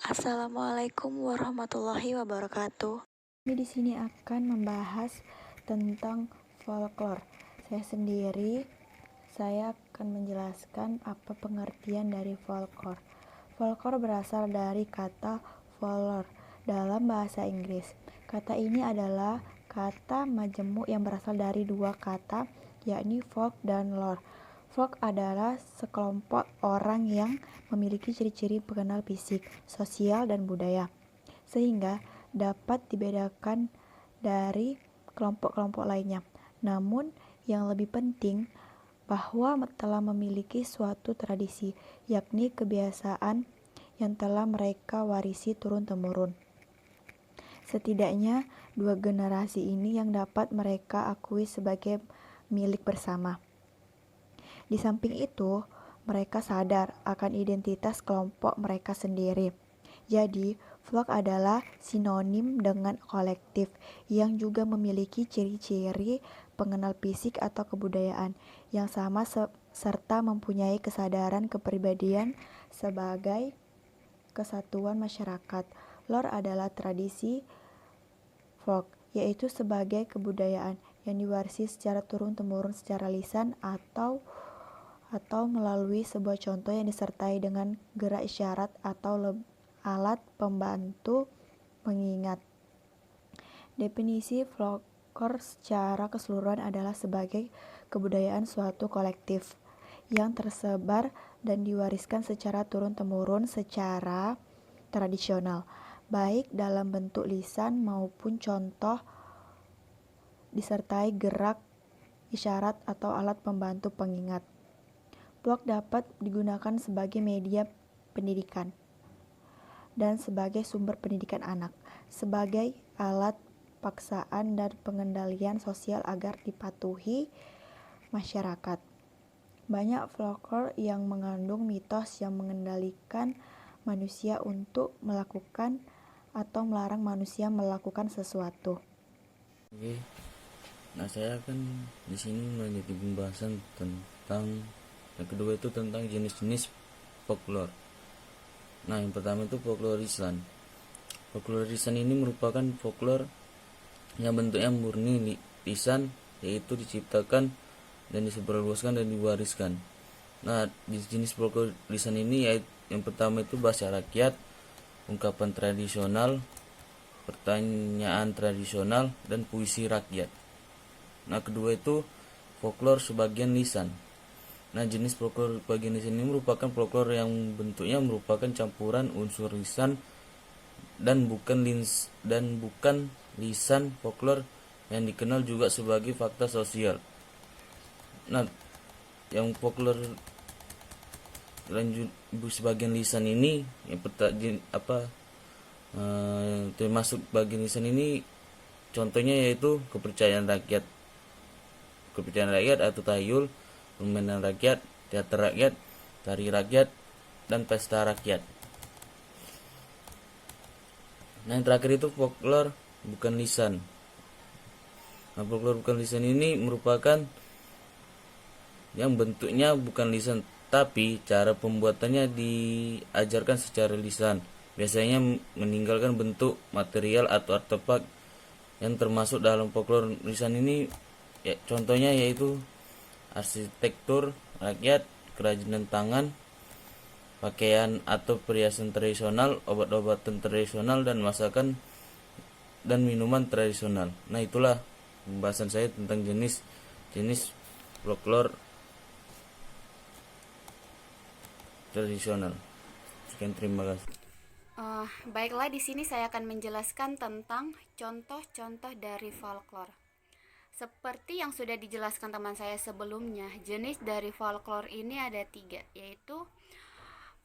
Assalamualaikum warahmatullahi wabarakatuh. Kami di sini akan membahas tentang folklore. Saya akan menjelaskan apa pengertian dari folklore. Folklore berasal dari kata folklore dalam bahasa Inggris. Kata ini adalah kata majemuk yang berasal dari dua kata, yakni folk dan lore. Folk adalah sekelompok orang yang memiliki ciri-ciri pengenal fisik, sosial, dan budaya, sehingga dapat dibedakan dari kelompok-kelompok lainnya. Namun, yang lebih penting bahwa telah memiliki suatu tradisi, yakni kebiasaan yang telah mereka warisi turun-temurun. Setidaknya dua generasi ini yang dapat mereka akui sebagai milik bersama. Di samping itu, mereka sadar akan identitas kelompok mereka sendiri. Jadi, folk adalah sinonim dengan kolektif yang juga memiliki ciri-ciri pengenal fisik atau kebudayaan yang sama serta mempunyai kesadaran kepribadian sebagai kesatuan masyarakat. Lore adalah tradisi folk, yaitu sebagai kebudayaan yang diwarisi secara turun-temurun secara lisan atau melalui sebuah contoh yang disertai dengan gerak isyarat atau alat pembantu pengingat. Definisi folklore secara keseluruhan adalah sebagai kebudayaan suatu kolektif yang tersebar dan diwariskan secara turun-temurun secara tradisional, baik dalam bentuk lisan maupun contoh disertai gerak isyarat atau alat pembantu pengingat. Blog dapat digunakan sebagai media pendidikan dan sebagai sumber pendidikan anak, sebagai alat paksaan dan pengendalian sosial agar dipatuhi masyarakat. Banyak folklore yang mengandung mitos yang mengendalikan manusia untuk melakukan atau melarang manusia melakukan sesuatu. Oke. Nah, saya akan di sini melanjutkan pembahasan tentang yang kedua itu tentang jenis-jenis folklore. Nah, yang pertama itu folklore lisan. Folklore lisan ini merupakan folklore yang bentuknya murni lisan, yaitu diciptakan dan disebarluaskan dan diwariskan. Nah, jenis folklore lisan ini yaitu yang pertama itu bahasa rakyat, ungkapan tradisional, pertanyaan tradisional, dan puisi rakyat. Nah, kedua itu folklore sebagian lisan. Nah, jenis folklore bagian lisan ini merupakan folklore yang bentuknya merupakan campuran unsur lisan dan bukan lisan folklore yang dikenal juga sebagai fakta sosial. Nah, yang folklore lanjut sebagian lisan ini yang termasuk bagian lisan ini contohnya yaitu kepercayaan rakyat atau tahayul, permainan rakyat, teater rakyat, tari rakyat, dan pesta rakyat. Nah, yang terakhir itu folklore bukan lisan. Nah, folklore bukan lisan ini merupakan yang bentuknya bukan lisan, tapi cara pembuatannya diajarkan secara lisan. Biasanya meninggalkan bentuk material atau artefak yang termasuk dalam folklore lisan ini. Ya, contohnya yaitu arsitektur rakyat, kerajinan tangan, pakaian atau perhiasan tradisional, obat-obatan tradisional, dan masakan dan minuman tradisional. Nah, itulah pembahasan saya tentang jenis folklore tradisional. Sekian, terima kasih. Baiklah, di sini saya akan menjelaskan tentang contoh-contoh dari folklore. Seperti yang sudah dijelaskan teman saya sebelumnya, jenis dari folklore ini ada 3, yaitu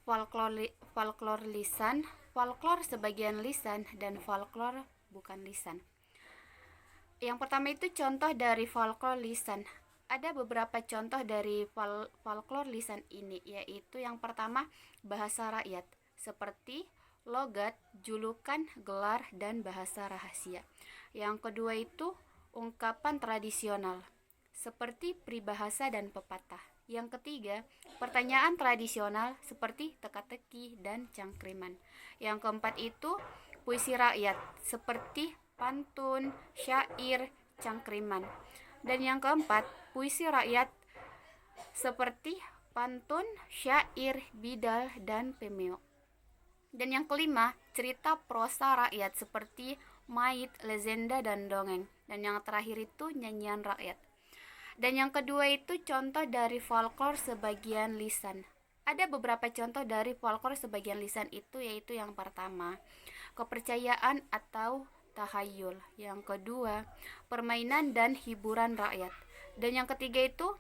folklore lisan, folklore sebagian lisan, dan folklore bukan lisan. Yang pertama itu contoh dari folklore lisan. Ada beberapa contoh dari folklore lisan ini, yaitu yang pertama bahasa rakyat, seperti logat, julukan, gelar, dan bahasa rahasia. Yang kedua itu ungkapan tradisional, seperti peribahasa dan pepatah. Yang ketiga, pertanyaan tradisional seperti teka-teki dan cangkriman. Yang keempat itu puisi rakyat seperti pantun, syair, cangkriman. Dan yang keempat, puisi rakyat seperti pantun, syair, bidal, dan pemeo. Dan yang kelima, cerita prosa rakyat seperti mait, legenda, dan dongeng. Dan yang terakhir itu nyanyian rakyat. Dan yang kedua itu contoh dari folklore sebagian lisan. Ada beberapa contoh dari folklore sebagian lisan itu, yaitu yang pertama, kepercayaan atau tahayul. Yang kedua, permainan dan hiburan rakyat. Dan yang ketiga itu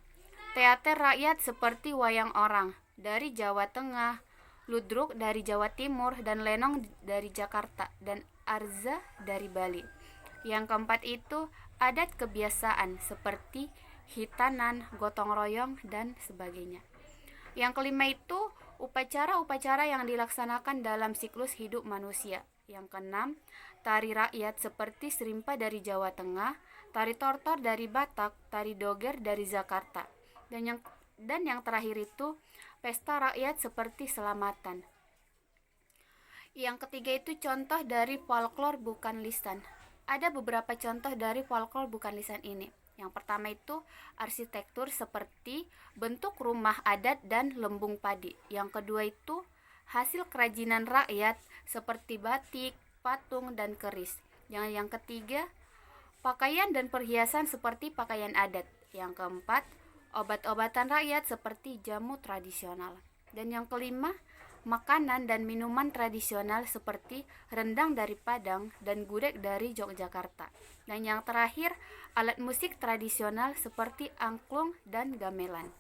teater rakyat seperti wayang orang dari Jawa Tengah, ludruk dari Jawa Timur, dan lenong dari Jakarta, dan arza dari Bali. Yang keempat itu adat kebiasaan seperti hitanan, gotong royong, dan sebagainya. Yang kelima itu upacara-upacara yang dilaksanakan dalam siklus hidup manusia. Yang keenam, tari rakyat seperti serimpa dari Jawa Tengah, tari tortor dari Batak, tari doger dari Jakarta. Dan yang terakhir itu pesta rakyat seperti selamatan. Yang ketiga itu contoh dari folklore bukan lisan. Ada beberapa contoh dari folklore bukan lisan ini. Yang pertama itu arsitektur seperti bentuk rumah adat dan lembung padi. Yang kedua itu hasil kerajinan rakyat seperti batik, patung, dan keris. Yang ketiga, pakaian dan perhiasan seperti pakaian adat. Yang keempat, obat-obatan rakyat seperti jamu tradisional. Dan yang kelima, makanan dan minuman tradisional seperti rendang dari Padang dan gudeg dari Yogyakarta. Dan yang terakhir, alat musik tradisional seperti angklung dan gamelan.